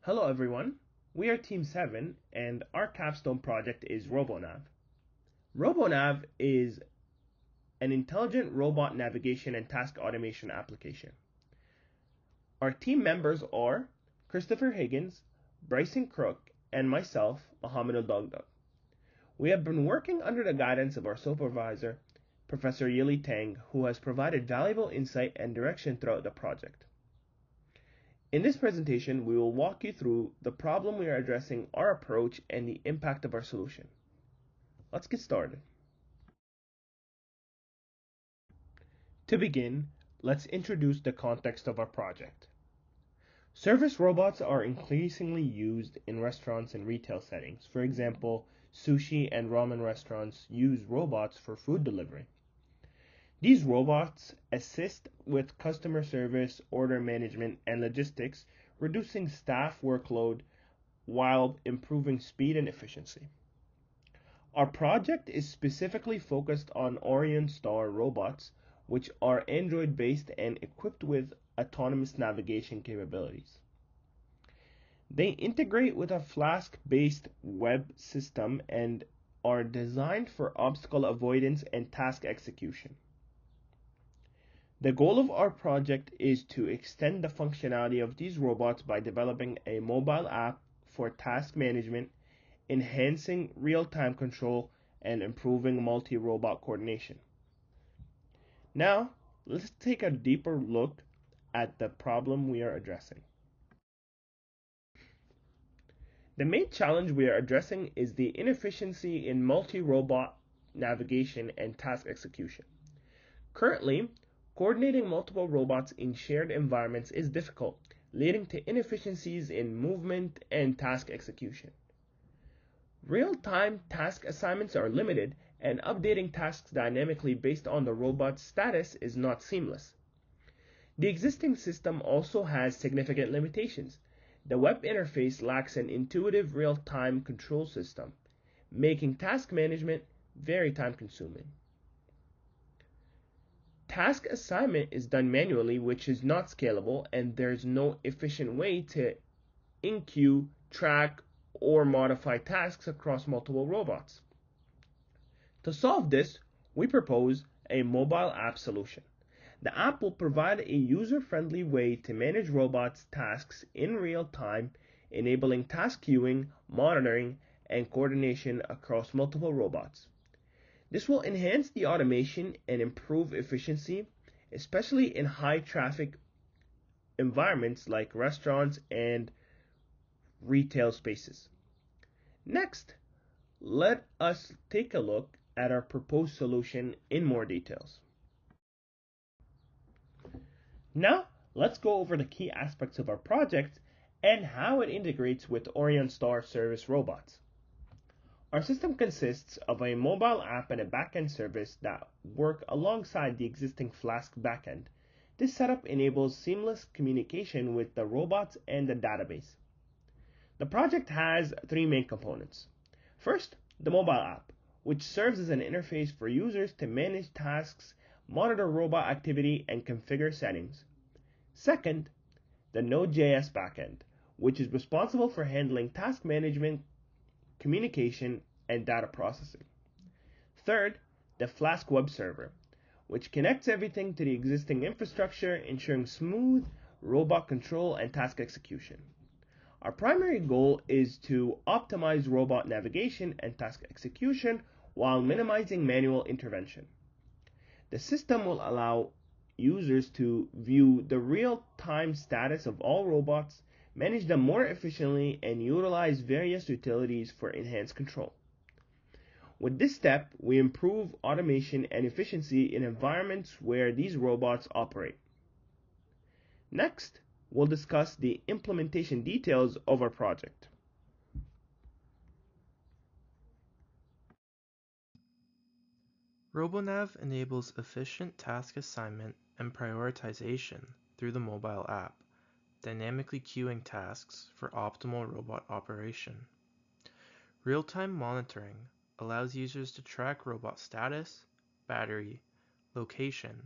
Hello everyone, we are Team 7 and our capstone project is RoboNav. RoboNav is an intelligent robot navigation and task automation application. Our team members are Christopher Higgins, Bryson Crook, and myself, Mohamed Dogdog. We have been working under the guidance of our supervisor, Professor Yili Tang, who has provided valuable insight and direction throughout the project. In this presentation, we will walk you through the problem we are addressing, our approach, and the impact of our solution. Let's get started. To begin, let's introduce the context of our project. Service robots are increasingly used in restaurants and retail settings. For example, sushi and ramen restaurants use robots for food delivery. These robots assist with customer service, order management, and logistics, reducing staff workload while improving speed and efficiency. Our project is specifically focused on OrionStar robots, which are Android-based and equipped with autonomous navigation capabilities. They integrate with a Flask-based web system and are designed for obstacle avoidance and task execution. The goal of our project is to extend the functionality of these robots by developing a mobile app for task management, enhancing real-time control, and improving multi-robot coordination. Now, let's take a deeper look at the problem we are addressing. The main challenge we are addressing is the inefficiency in multi-robot navigation and task execution. Currently, coordinating multiple robots in shared environments is difficult, leading to inefficiencies in movement and task execution. Real-time task assignments are limited, and updating tasks dynamically based on the robot's status is not seamless. The existing system also has significant limitations. The web interface lacks an intuitive real-time control system, making task management very time-consuming. Task assignment is done manually, which is not scalable, and there's no efficient way to in-queue, track, or modify tasks across multiple robots. To solve this, we propose a mobile app solution. The app will provide a user-friendly way to manage robots' tasks in real time, enabling task queuing, monitoring, and coordination across multiple robots. This will enhance the automation and improve efficiency, especially in high-traffic environments like restaurants and retail spaces. Next, let us take a look at our proposed solution in more details. Now, let's go over the key aspects of our project and how it integrates with OrionStar service robots. Our system consists of a mobile app and a backend service that work alongside the existing Flask backend. This setup enables seamless communication with the robots and the database. The project has three main components. First, the mobile app, which serves as an interface for users to manage tasks, monitor robot activity, and configure settings. Second, the Node.js backend, which is responsible for handling task management, communication, and data processing. Third, the Flask web server, which connects everything to the existing infrastructure, ensuring smooth robot control and task execution. Our primary goal is to optimize robot navigation and task execution while minimizing manual intervention. The system will allow users to view the real-time status of all robots, manage them more efficiently, and utilize various utilities for enhanced control. With this step, we improve automation and efficiency in environments where these robots operate. Next, we'll discuss the implementation details of our project. RoboNav enables efficient task assignment and prioritization through the mobile app, dynamically queuing tasks for optimal robot operation. Real-time monitoring allows users to track robot status, battery, location,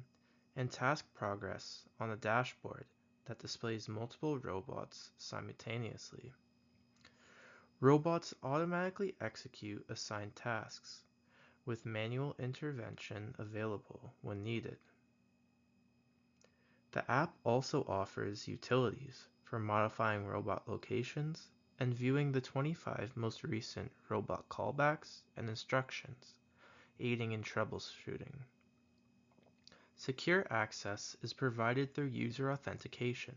and task progress on a dashboard that displays multiple robots simultaneously. Robots automatically execute assigned tasks, with manual intervention available when needed. The app also offers utilities for modifying robot locations and viewing the 25 most recent robot callbacks and instructions, aiding in troubleshooting. Secure access is provided through user authentication,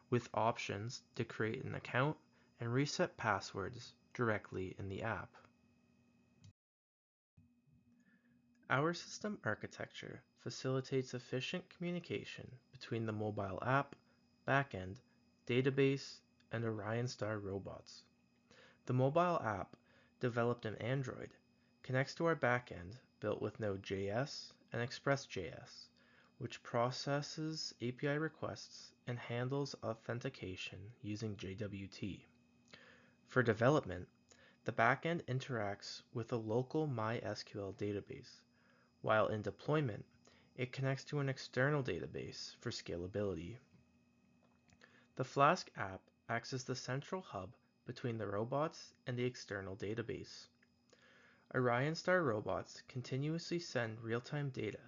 with options to create an account and reset passwords directly in the app. Our system architecture facilitates efficient communication between the mobile app, backend, database, and Orion Star robots. The mobile app, developed in Android, connects to our backend built with Node.js and Express.js, which processes API requests and handles authentication using JWT. For development, the backend interacts with a local MySQL database, while in deployment, it connects to an external database for scalability. The Flask app acts as the central hub between the robots and the external database. Orion Star robots continuously send real-time data,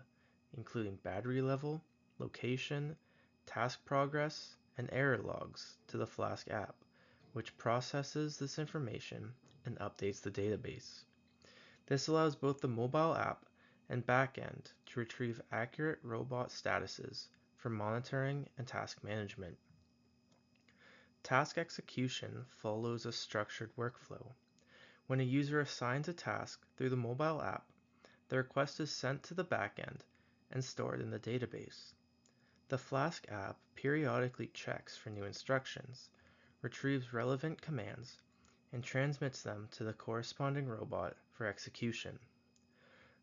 including battery level, location, task progress, and error logs to the Flask app, which processes this information and updates the database. This allows both the mobile app and backend to retrieve accurate robot statuses for monitoring and task management. Task execution follows a structured workflow. When a user assigns a task through the mobile app, the request is sent to the backend and stored in the database. The Flask app periodically checks for new instructions, retrieves relevant commands, and transmits them to the corresponding robot for execution.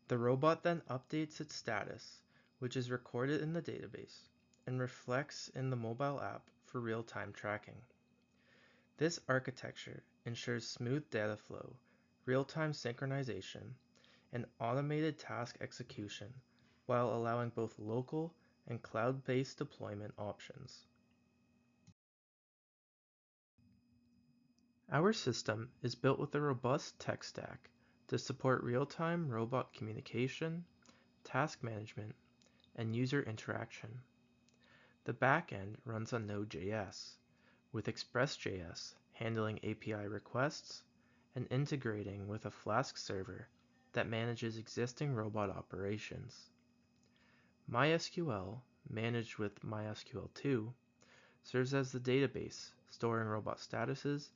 The robot then updates its status, which is recorded in the database, and reflects in the mobile app for real-time tracking. This architecture ensures smooth data flow, real-time synchronization, and automated task execution, while allowing both local and cloud-based deployment options. Our system is built with a robust tech stack to support real-time robot communication, task management, and user interaction. The backend runs on Node.js, with Express.js handling API requests and integrating with a Flask server that manages existing robot operations. MySQL, managed with MySQL2, serves as the database, storing robot statuses,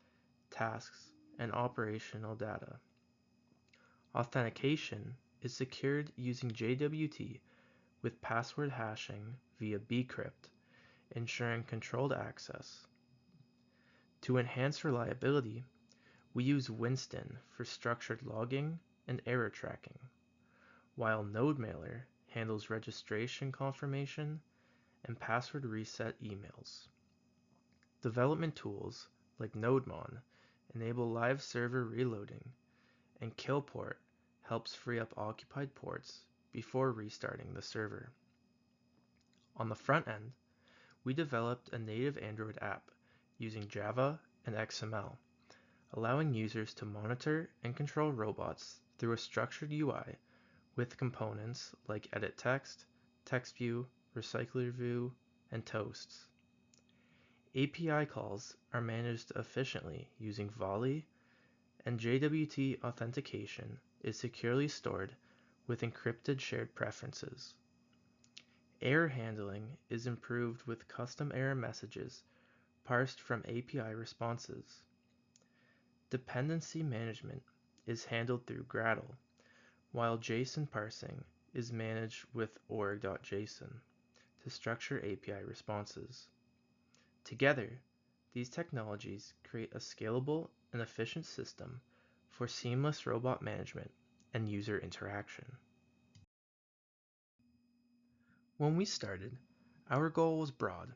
tasks, and operational data. Authentication is secured using JWT with password hashing via bcrypt, ensuring controlled access. To enhance reliability, we use Winston for structured logging and error tracking, while NodeMailer handles registration confirmation and password reset emails. Development tools like NodeMon enable live server reloading, and Killport helps free up occupied ports before restarting the server. On the front end, we developed a native Android app using Java and XML, allowing users to monitor and control robots through a structured UI with components like edit text, text view, recycler view, and toasts. API calls are managed efficiently using Volley, and JWT authentication is securely stored with encrypted shared preferences. Error handling is improved with custom error messages parsed from API responses. Dependency management is handled through Gradle, while JSON parsing is managed with org.json to structure API responses. Together, these technologies create a scalable and efficient system for seamless robot management and user interaction. When we started, our goal was broad.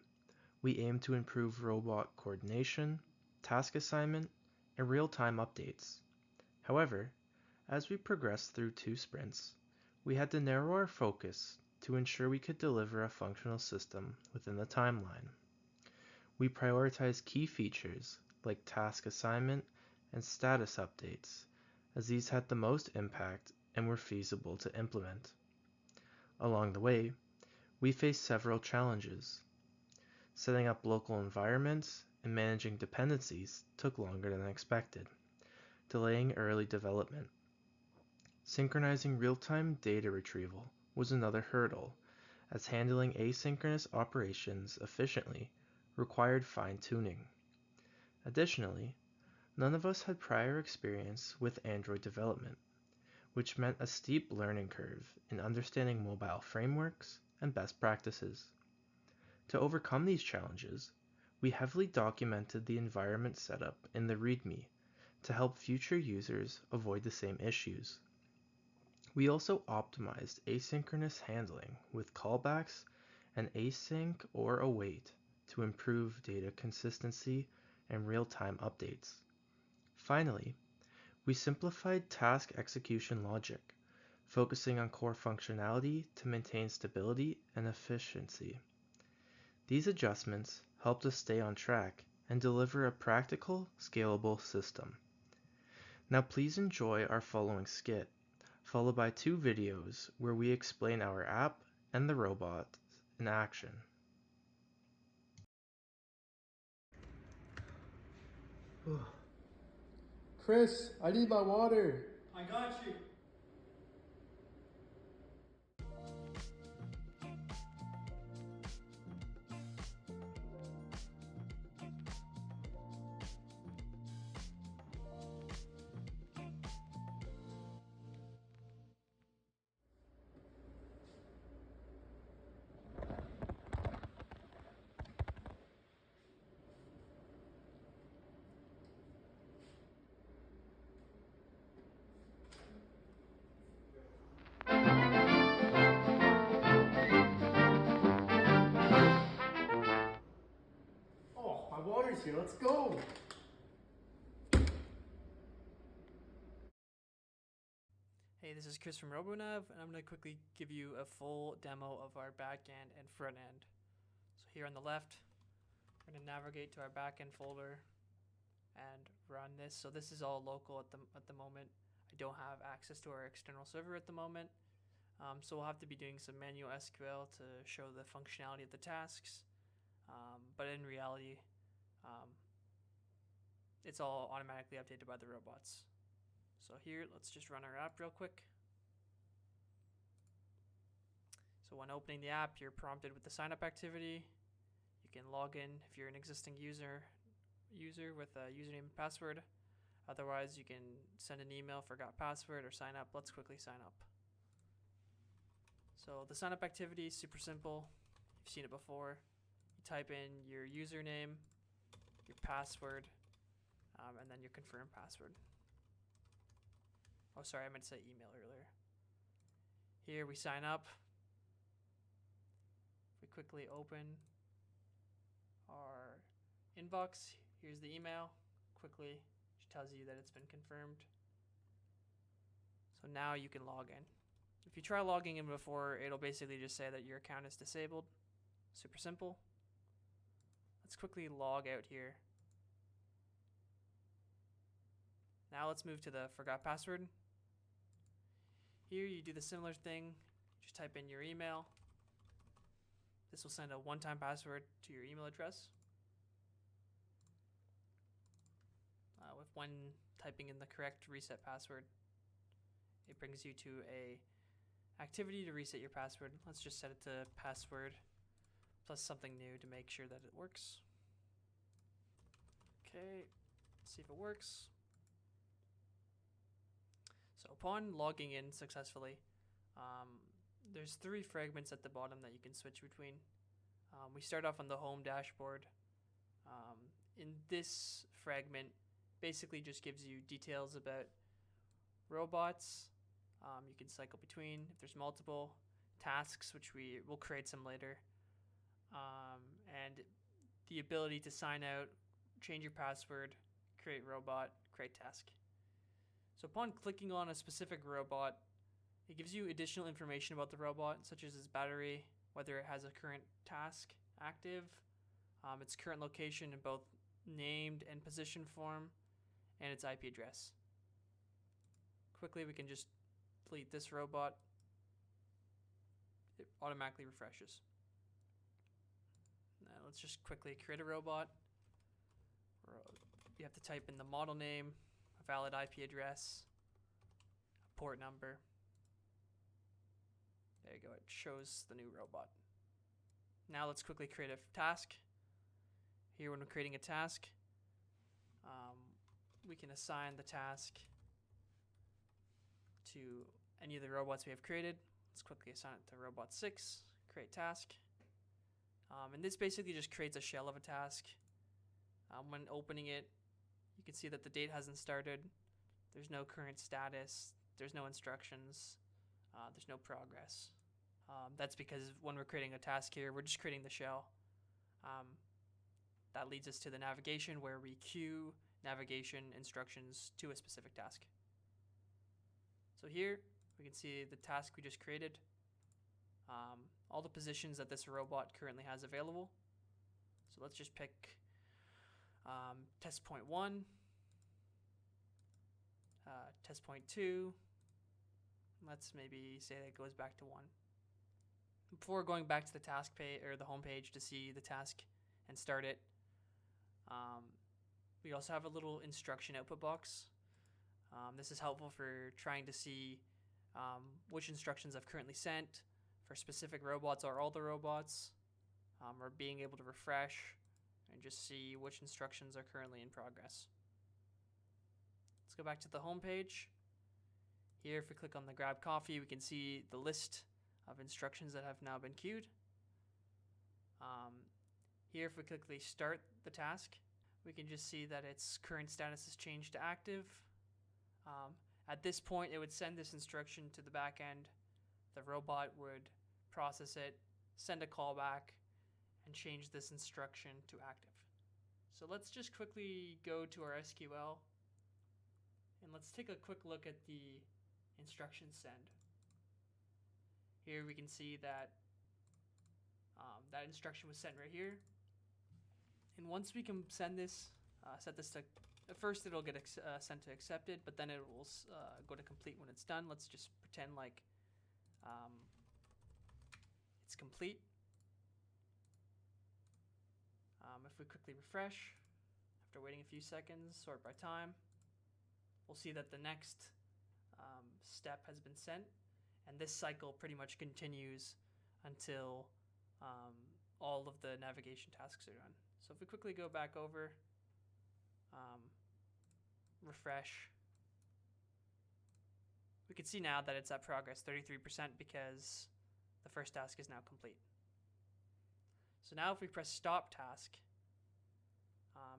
We aimed to improve robot coordination, task assignment, and real-time updates. However, as we progressed through 2 sprints, we had to narrow our focus to ensure we could deliver a functional system within the timeline. We prioritize key features like task assignment and status updates, as these had the most impact and were feasible to implement. Along the way, we faced several challenges. Setting up local environments and managing dependencies took longer than expected, delaying early development. Synchronizing real-time data retrieval was another hurdle, as handling asynchronous operations efficiently required fine-tuning. Additionally, none of us had prior experience with Android development, which meant a steep learning curve in understanding mobile frameworks and best practices. To overcome these challenges, we heavily documented the environment setup in the README to help future users avoid the same issues. We also optimized asynchronous handling with callbacks and async or await to improve data consistency and real-time updates. Finally, we simplified task execution logic, focusing on core functionality to maintain stability and efficiency. These adjustments helped us stay on track and deliver a practical, scalable system. Now please enjoy our following skit, followed by 2 videos where we explain our app and the robot in action. Chris, I need my water. I got you. Oh, my water's here. Let's go. Hey, this is Chris from RoboNav, and I'm going to quickly give you a full demo of our backend and front end. So here on the left, we're going to navigate to our backend folder and run this. So this is all local at the moment. I don't have access to our external server at the moment. So we'll have to be doing some manual SQL to show the functionality of the tasks. But in reality, it's all automatically updated by the robots. So here, let's just run our app real quick. So when opening the app, you're prompted with the sign up activity. You can log in if you're an existing user with a username and password. Otherwise, you can send an email, forgot password, or sign up. Let's quickly sign up. So the sign up activity is super simple. You've seen it before. You type in your username, your password, and then your confirm password. Oh, sorry, I meant to say email earlier. Here we sign up. If we quickly open our inbox, here's the email. Quickly, it tells you that it's been confirmed. So now you can log in. If you try logging in before, it'll basically just say that your account is disabled. Super simple. Let's quickly log out here. Now let's move to the forgot password. Here you do the similar thing. Just type in your email. This will send a one-time password to your email address. With when typing in the correct reset password, it brings you to a activity to reset your password. Let's just set it to password plus something new to make sure that it works. Okay, let's see if it works. So upon logging in successfully, there's 3 fragments at the bottom that you can switch between. We start off on the home dashboard. In this fragment, basically just gives you details about robots. You can cycle between if there's multiple tasks, which we will create some later, and the ability to sign out, change your password, create robot, create task. So upon clicking on a specific robot, it gives you additional information about the robot, such as its battery, whether it has a current task active, its current location in both named and position form, and its IP address. Quickly, we can just delete this robot. It automatically refreshes. Now let's just quickly create a robot. You have to type in the model name, a valid IP address, a port number. There you go, it shows the new robot. Now let's quickly create a task. Here, when we're creating a task, we can assign the task to any of the robots we have created. Let's quickly assign it to robot 6, create task. And this basically just creates a shell of a task. When opening it, you can see that the date hasn't started. There's no current status. There's no instructions. There's no progress. That's because when we're creating a task here, we're just creating the shell. That leads us to the navigation, where we queue navigation instructions to a specific task. So here we can see the task we just created, all the positions that this robot currently has available. So let's just pick test point 1, test point 2. Let's maybe say that it goes back to 1. Before going back to the task page or the home page to see the task and start it, we also have a little instruction output box. This is helpful for trying to see which instructions I've currently sent for specific robots or all the robots, or being able to refresh and just see which instructions are currently in progress. Let's go back to the home page. Here, if we click on the grab coffee, we can see the list of instructions that have now been queued. Here, if we quickly start the task, we can just see that its current status has changed to active. At this point, it would send this instruction to the backend. The robot would process it, send a callback, and change this instruction to active. So let's just quickly go to our SQL, and let's take a quick look at the instruction send. Here we can see that that instruction was sent right here. And once we can send this, set this to, first it'll get sent to accepted, but then it will go to complete when it's done. Let's just pretend like it's complete. If we quickly refresh, after waiting a few seconds, sort by time, we'll see that the next step has been sent, and this cycle pretty much continues until all of the navigation tasks are done. So if we quickly go back over, refresh, we can see now that it's at progress 33% because the first task is now complete. So now if we press stop task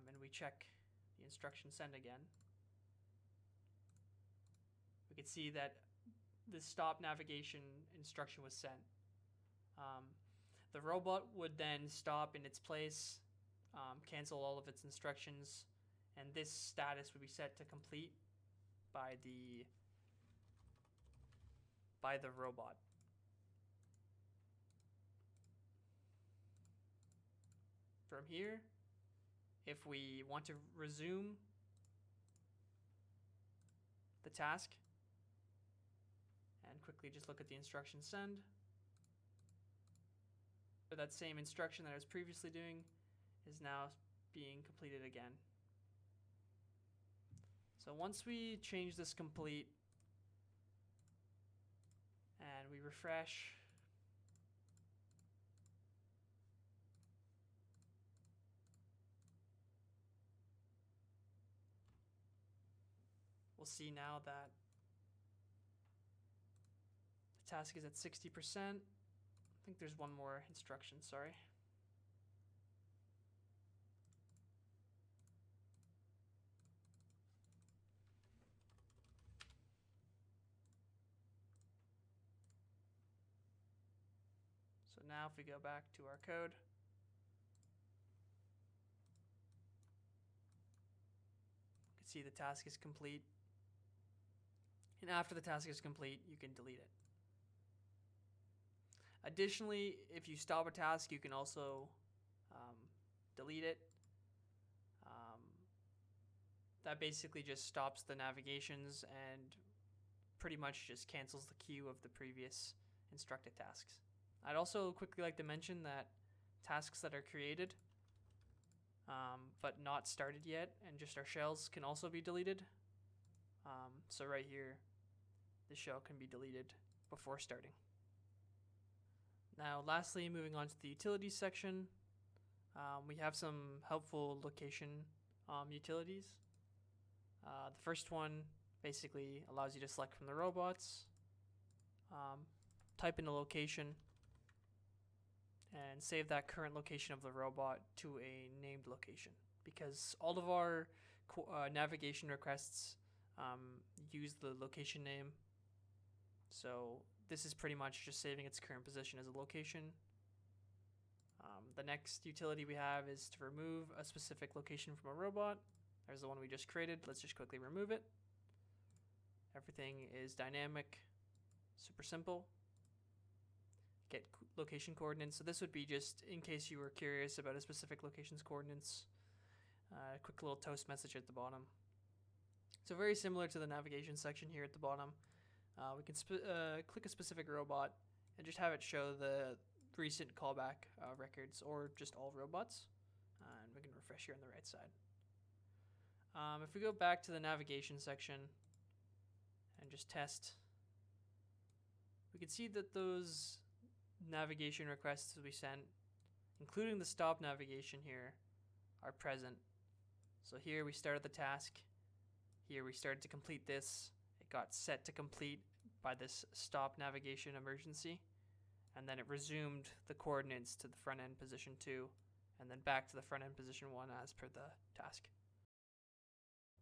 and we check the instruction send again, we can see that the stop navigation instruction was sent. The robot would then stop in its place, cancel all of its instructions, and this status would be set to complete by the robot. From here, if we want to resume the task and quickly just look at the instruction send, that same instruction that I was previously doing is now being completed again. So once we change this complete and we refresh, we'll see now that the task is at 60%. I think there's one more instruction, sorry. So now if we go back to our code, you can see the task is complete. And after the task is complete, you can delete it. Additionally, if you stop a task, you can also delete it. That basically just stops the navigations and pretty much just cancels the queue of the previous instructed tasks. I'd also quickly like to mention that tasks that are created but not started yet and just our shells can also be deleted. So right here, the shell can be deleted before starting. Now lastly, moving on to the utilities section, we have some helpful location utilities. The first one basically allows you to select from the robots, type in a location, and save that current location of the robot to a named location, because all of our navigation requests use the location name. So this is pretty much just saving its current position as a location. The next utility we have is to remove a specific location from a robot. There's the one we just created. Let's just quickly remove it. Everything is dynamic, super simple. Get location coordinates. So this would be just in case you were curious about a specific location's coordinates. A quick little toast message at the bottom. So very similar to the navigation section here at the bottom. We can click a specific robot and just have it show the recent callback records, or just all robots. And we can refresh here on the right side. If we go back to the navigation section and just test, we can see that those navigation requests we sent, including the stop navigation here, are present. So here we started the task. Here we started to complete this. It got set to complete by this stop navigation emergency, and then it resumed the coordinates to the front end position 2, and then back to the front end position 1 as per the task.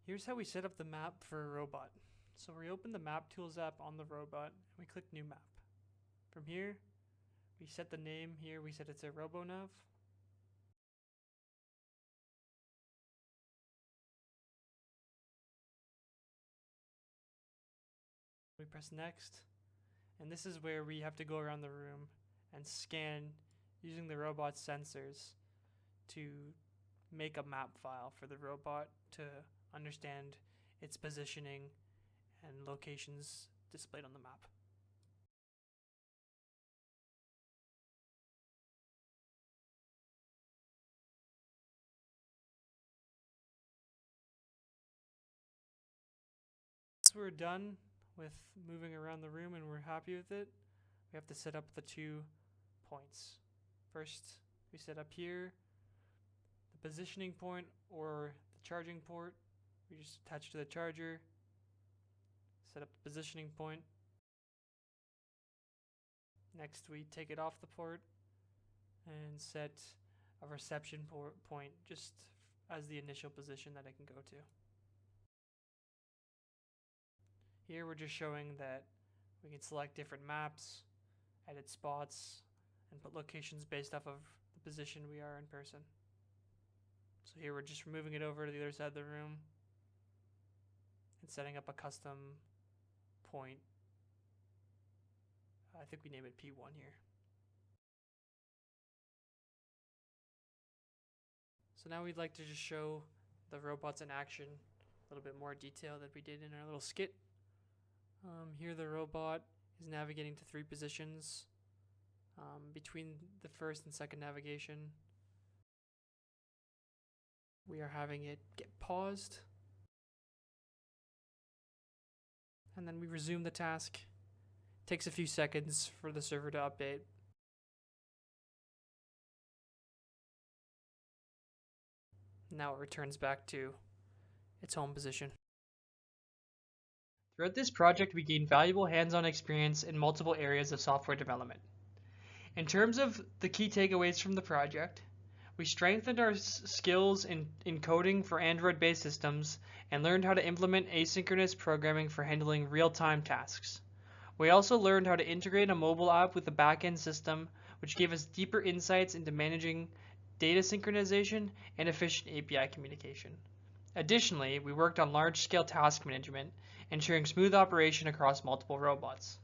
Here's how we set up the map for a robot. So we open the map tools app on the robot and we click new map. From here, we set the name. Here we set it to RoboNav. We press next, and this is where we have to go around the room and scan using the robot's sensors to make a map file for the robot to understand its positioning and locations displayed on the map. Once we're done with moving around the room and we're happy with it, we have to set up the 2 points. First, we set up here the positioning point or the charging port. We just attach to the charger, set up the positioning point. Next, we take it off the port and set a reception point just as the initial position that it can go to. Here we're just showing that we can select different maps, edit spots, and put locations based off of the position we are in person. So here we're just moving it over to the other side of the room and setting up a custom point. I think we name it P1 here. So now we'd like to just show the robots in action, a little bit more detail that we did in our little skit. Here the robot is navigating to 3 positions between the first and second navigation. We are having it get paused, and then we resume the task. It takes a few seconds for the server to update. Now it returns back to its home position. Throughout this project, we gained valuable hands-on experience in multiple areas of software development. In terms of the key takeaways from the project, we strengthened our skills in coding for Android-based systems and learned how to implement asynchronous programming for handling real-time tasks. We also learned how to integrate a mobile app with a backend system, which gave us deeper insights into managing data synchronization and efficient API communication. Additionally, we worked on large-scale task management, ensuring smooth operation across multiple robots.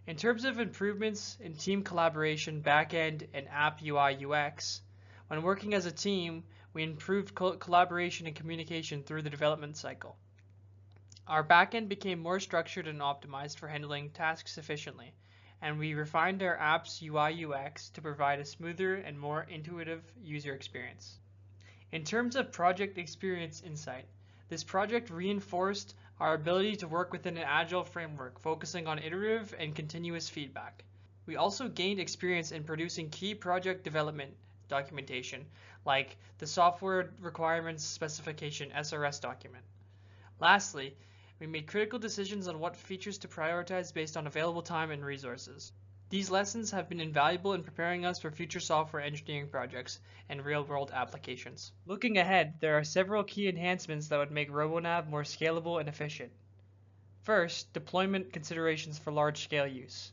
In terms of improvements in team collaboration, backend, and app UI UX, When working as a team, we improved collaboration and communication through the development cycle. Our backend became more structured and optimized for handling tasks efficiently, and we refined our app's UI UX to provide a smoother and more intuitive user experience. In terms of project experience insight, this project reinforced our ability to work within an agile framework, focusing on iterative and continuous feedback. We also gained experience in producing key project development documentation, like the Software Requirements Specification (SRS) document. Lastly, we made critical decisions on what features to prioritize based on available time and resources. These lessons have been invaluable in preparing us for future software engineering projects and real-world applications. Looking ahead, there are several key enhancements that would make RoboNav more scalable and efficient. First, deployment considerations for large-scale use.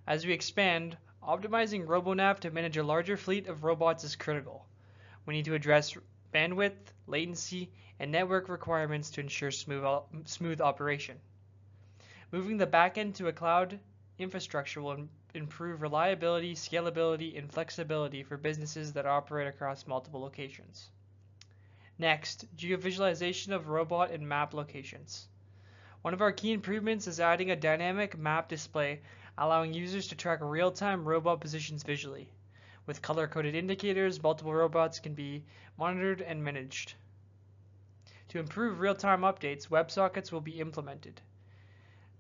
As we expand, optimizing RoboNav to manage a larger fleet of robots is critical. We need to address bandwidth, latency, and network requirements to ensure smooth operation. Moving the backend to a cloud infrastructure will improve reliability, scalability, and flexibility for businesses that operate across multiple locations. Next, geovisualization of robot and map locations. One of our key improvements is adding a dynamic map display, allowing users to track real-time robot positions visually. With color-coded indicators, multiple robots can be monitored and managed. To improve real-time updates, WebSockets will be implemented.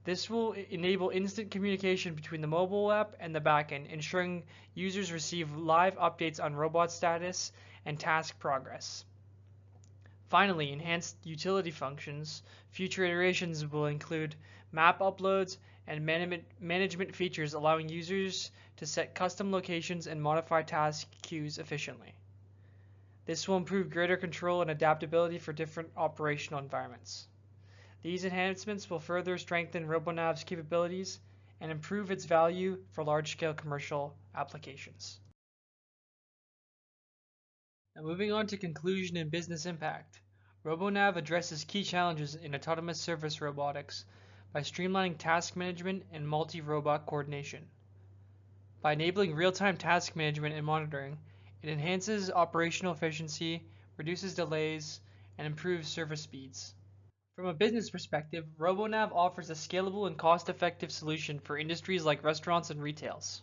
This will enable instant communication between the mobile app and the backend, ensuring users receive live updates on robot status and task progress. Finally, enhanced utility functions. Future iterations will include map uploads and management features, allowing users to set custom locations and modify task queues efficiently. This will improve greater control and adaptability for different operational environments. These enhancements will further strengthen RoboNav's capabilities and improve its value for large-scale commercial applications. Now, moving on to conclusion and business impact. RoboNav addresses key challenges in autonomous service robotics by streamlining task management and multi-robot coordination. By enabling real-time task management and monitoring, it enhances operational efficiency, reduces delays, and improves service speeds. From a business perspective, RoboNav offers a scalable and cost-effective solution for industries like restaurants and retails.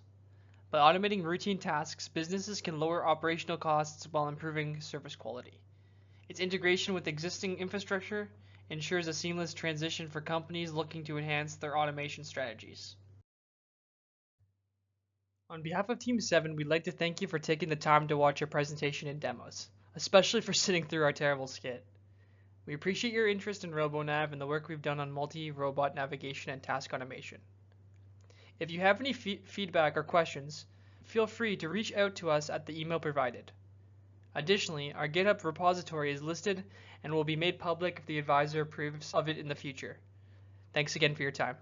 By automating routine tasks, businesses can lower operational costs while improving service quality. Its integration with existing infrastructure ensures a seamless transition for companies looking to enhance their automation strategies. On behalf of Team 7, we'd like to thank you for taking the time to watch our presentation and demos, especially for sitting through our terrible skit. We appreciate your interest in RoboNav and the work we've done on multi-robot navigation and task automation. If you have any feedback or questions, feel free to reach out to us at the email provided. Additionally, our GitHub repository is listed and will be made public if the advisor approves of it in the future. Thanks again for your time.